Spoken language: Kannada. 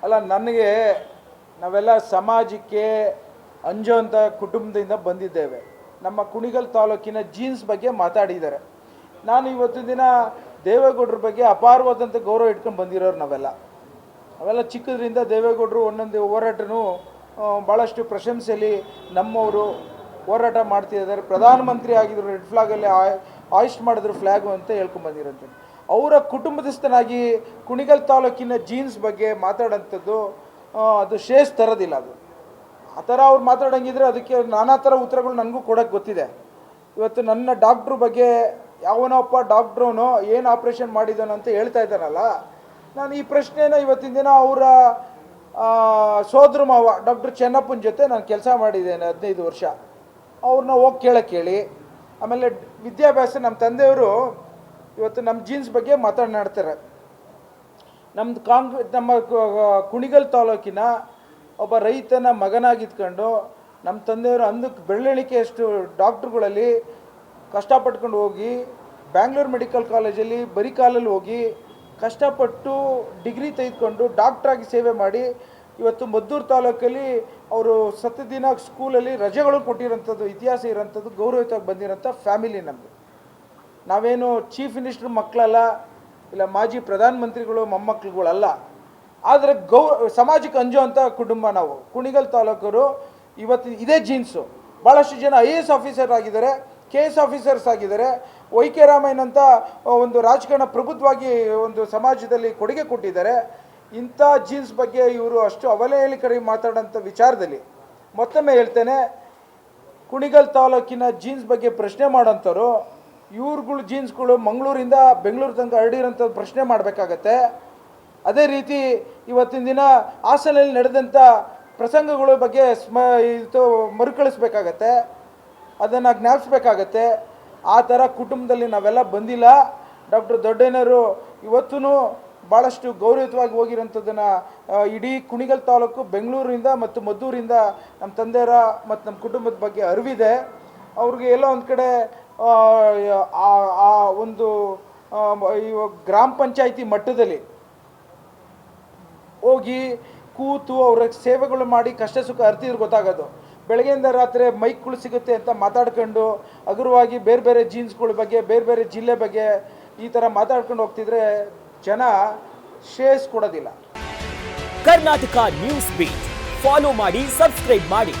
ಅಲ್ಲ, ನನಗೆ ನಾವೆಲ್ಲ ಸಮಾಜಕ್ಕೆ ಅಂಜುವಂಥ ಕುಟುಂಬದಿಂದ ಬಂದಿದ್ದೇವೆ. ನಮ್ಮ ಕುಣಿಗಲ್ ತಾಲೂಕಿನ ಜೀನ್ಸ್ ಬಗ್ಗೆ ಮಾತಾಡಿದ್ದಾರೆ. ನಾನು ಇವತ್ತಿನ ದಿನ ದೇವೇಗೌಡರ ಬಗ್ಗೆ ಅಪಾರವಾದಂಥ ಗೌರವ ಇಟ್ಕೊಂಡು ಬಂದಿರೋರು ನಾವೆಲ್ಲ ಚಿಕ್ಕದ್ರಿಂದ ದೇವೇಗೌಡರು ಒಂದೊಂದು ಹೋರಾಟನೂ ಭಾಳಷ್ಟು ಪ್ರಶಂಸೆಯಲ್ಲಿ ನಮ್ಮವರು ಹೋರಾಟ ಮಾಡ್ತಿದ್ದಾರೆ. ಪ್ರಧಾನಮಂತ್ರಿ ಆಗಿದ್ರು, ರೆಡ್ ಫ್ಲಾಗಲ್ಲಿ ಆಯಿಸ್ಟ್ ಮಾಡಿದ್ರು ಫ್ಲ್ಯಾಗು ಅಂತ ಹೇಳ್ಕೊಂಬಂದಿರೋಂಥ ಅವರ ಕುಟುಂಬದಸ್ಥನಾಗಿ ಕುಣಿಗಲ್ ತಾಲೂಕಿನ ಜೀನ್ಸ್ ಬಗ್ಗೆ ಮಾತಾಡೋಂಥದ್ದು ಅದು ಶೇಷ್ ತರೋದಿಲ್ಲ. ಅದು ಆ ಥರ ಅವ್ರು ಮಾತಾಡೋಂಗಿದ್ರೆ ಅದಕ್ಕೆ ನಾನಾ ಥರ ಉತ್ತರಗಳು ನನಗೂ ಕೊಡೋಕ್ಕೆ ಗೊತ್ತಿದೆ. ಇವತ್ತು ನನ್ನ ಡಾಕ್ಟ್ರು ಬಗ್ಗೆ ಯಾವನಪ್ಪ ಡಾಕ್ಟ್ರು ಏನು ಆಪ್ರೇಷನ್ ಮಾಡಿದ್ದಾನೋ ಅಂತ ಹೇಳ್ತಾ ಇದ್ದಾನಲ್ಲ, ನಾನು ಈ ಪ್ರಶ್ನೆನ ಇವತ್ತಿನ ದಿನ ಅವರ ಸೋದರ ಮಾವ ಡಾಕ್ಟರ್ ಚೆನ್ನಪ್ಪನ ಜೊತೆ ನಾನು ಕೆಲಸ ಮಾಡಿದ್ದೇನೆ 15 ವರ್ಷ. ಅವ್ರನ್ನ ಹೋಗಿ ಕೇಳಿ ಆಮೇಲೆ ವಿದ್ಯಾಭ್ಯಾಸ ನಮ್ಮ ತಂದೆಯವರು ಇವತ್ತು ನಮ್ಮ ಜೀನ್ಸ್ ಬಗ್ಗೆ ಮಾತನಾಡ್ತಾರೆ. ನಮ್ಮ ಕುಣಿಗಲ್ ತಾಲೂಕಿನ ಒಬ್ಬ ರೈತನ ಮಗನಾಗಿದ್ಕೊಂಡು ನಮ್ಮ ತಂದೆಯವರು ಅಂದಕ್ಕೆ ಬೆರಳೆಣಿಕೆಯಷ್ಟು ಡಾಕ್ಟ್ರುಗಳಲ್ಲಿ ಕಷ್ಟಪಟ್ಕೊಂಡು ಹೋಗಿ ಬ್ಯಾಂಗ್ಳೂರು ಮೆಡಿಕಲ್ ಕಾಲೇಜಲ್ಲಿ ಬರೀ ಕಾಲಲ್ಲಿ ಹೋಗಿ ಕಷ್ಟಪಟ್ಟು ಡಿಗ್ರಿ ತೆಗೆದುಕೊಂಡು ಡಾಕ್ಟ್ರಾಗಿ ಸೇವೆ ಮಾಡಿ ಇವತ್ತು ಮದ್ದೂರು ತಾಲೂಕಲ್ಲಿ ಅವರು ಸತ್ತ ದಿನ ಸ್ಕೂಲಲ್ಲಿ ರಜೆಗಳು ಕೊಟ್ಟಿರೋಂಥದ್ದು ಇತಿಹಾಸ ಇರೋಂಥದ್ದು ಗೌರವಯುತವಾಗಿ ಬಂದಿರೋಂಥ ಫ್ಯಾಮಿಲಿ ನಮ್ಮದು. ನಾವೇನು ಚೀಫ್ ಮಿನಿಸ್ಟ್ರ್ ಮಕ್ಕಳಲ್ಲ, ಇಲ್ಲ ಮಾಜಿ ಪ್ರಧಾನಮಂತ್ರಿಗಳು ಮೊಮ್ಮಕ್ಕಳುಗಳಲ್ಲ. ಆದರೆ ಸಮಾಜಕ್ಕೆ ಅಂಜುವಂಥ ಕುಟುಂಬ ನಾವು ಕುಣಿಗಲ್ ತಾಲೂಕರು. ಇವತ್ತು ಇದೇ ಜೀನ್ಸು ಭಾಳಷ್ಟು ಜನ IAS ಆಫೀಸರ್ ಆಗಿದ್ದಾರೆ, KS ಆಫೀಸರ್ಸ್ ಆಗಿದ್ದಾರೆ. YK ರಾಮಯ್ಯನ್ ಅಂತ ಒಂದು ರಾಜಕಾರಣ ಪ್ರಬುದ್ಧವಾಗಿ ಒಂದು ಸಮಾಜದಲ್ಲಿ ಕೊಡುಗೆ ಕೊಟ್ಟಿದ್ದಾರೆ. ಇಂಥ ಜೀನ್ಸ್ ಬಗ್ಗೆ ಇವರು ಅಷ್ಟು ಅವಹೇಳನಕಾರಿ ಮಾತಾಡೋಂಥ ವಿಚಾರದಲ್ಲಿ ಮತ್ತೊಮ್ಮೆ ಹೇಳ್ತೇನೆ, ಕುಣಿಗಲ್ ತಾಲೂಕಿನ ಜೀನ್ಸ್ ಬಗ್ಗೆ ಪ್ರಶ್ನೆ ಮಾಡೋಂಥವ್ರು ಇವ್ರುಗಳು ಜೀನ್ಸ್ಗಳು ಮಂಗಳೂರಿಂದ ಬೆಂಗಳೂರು ತನಕ ಹರಡಿರೋಂಥ ಪ್ರಶ್ನೆ ಮಾಡಬೇಕಾಗತ್ತೆ. ಅದೇ ರೀತಿ ಇವತ್ತಿನ ದಿನ ಹಾಸನಲ್ಲಿ ನಡೆದಂಥ ಪ್ರಸಂಗಗಳ ಬಗ್ಗೆ ಮರುಕಳಿಸ್ಬೇಕಾಗತ್ತೆ, ಅದನ್ನು ಜ್ಞಾಪಿಸ್ಬೇಕಾಗತ್ತೆ. ಆ ಥರ ಕುಟುಂಬದಲ್ಲಿ ನಾವೆಲ್ಲ ಬಂದಿಲ್ಲ. ಡಾಕ್ಟರ್ ದೊಡ್ಡಯ್ಯನವರು ಇವತ್ತೂ ಭಾಳಷ್ಟು ಗೌರವಯುತವಾಗಿ ಹೋಗಿರೋಂಥದ್ದನ್ನು ಇಡೀ ಕುಣಿಗಲ್ ತಾಲೂಕು ಬೆಂಗಳೂರಿಂದ ಮತ್ತು ಮದ್ದೂರಿಂದ ನಮ್ಮ ತಂದೆಯರ ಮತ್ತು ನಮ್ಮ ಕುಟುಂಬದ ಬಗ್ಗೆ ಅರಿವಿದೆ. ಅವ್ರಿಗೆ ಎಲ್ಲೋ ಒಂದು ಕಡೆ ಆ ಒಂದು ಗ್ರಾಮ ಪಂಚಾಯಿತಿ ಮಟ್ಟದಲ್ಲಿ ಹೋಗಿ ಕೂತು ಅವ್ರ ಸೇವೆಗಳು ಮಾಡಿ ಕಷ್ಟ ಸುಖ ಅರ್ತಿದ್ರು ಗೊತ್ತಾಗೋದು. ಬೆಳಗ್ಗೆಯಿಂದ ರಾತ್ರಿ ಮೈಕ್ಗಳು ಸಿಗುತ್ತೆ ಅಂತ ಮಾತಾಡ್ಕೊಂಡು ಹಗುರವಾಗಿ ಬೇರೆ ಬೇರೆ ಜೀನ್ಸ್ಗಳ ಬಗ್ಗೆ ಬೇರೆ ಬೇರೆ ಜಿಲ್ಲೆ ಬಗ್ಗೆ ಈ ಥರ ಮಾತಾಡ್ಕೊಂಡು ಹೋಗ್ತಿದ್ರೆ ಜನ ಶೇಸ್ ಕೊಡೋದಿಲ್ಲ. ಕರ್ನಾಟಕ ನ್ಯೂಸ್ ಬೀಟ್ ಫಾಲೋ ಮಾಡಿ, ಸಬ್ಸ್ಕ್ರೈಬ್ ಮಾಡಿ.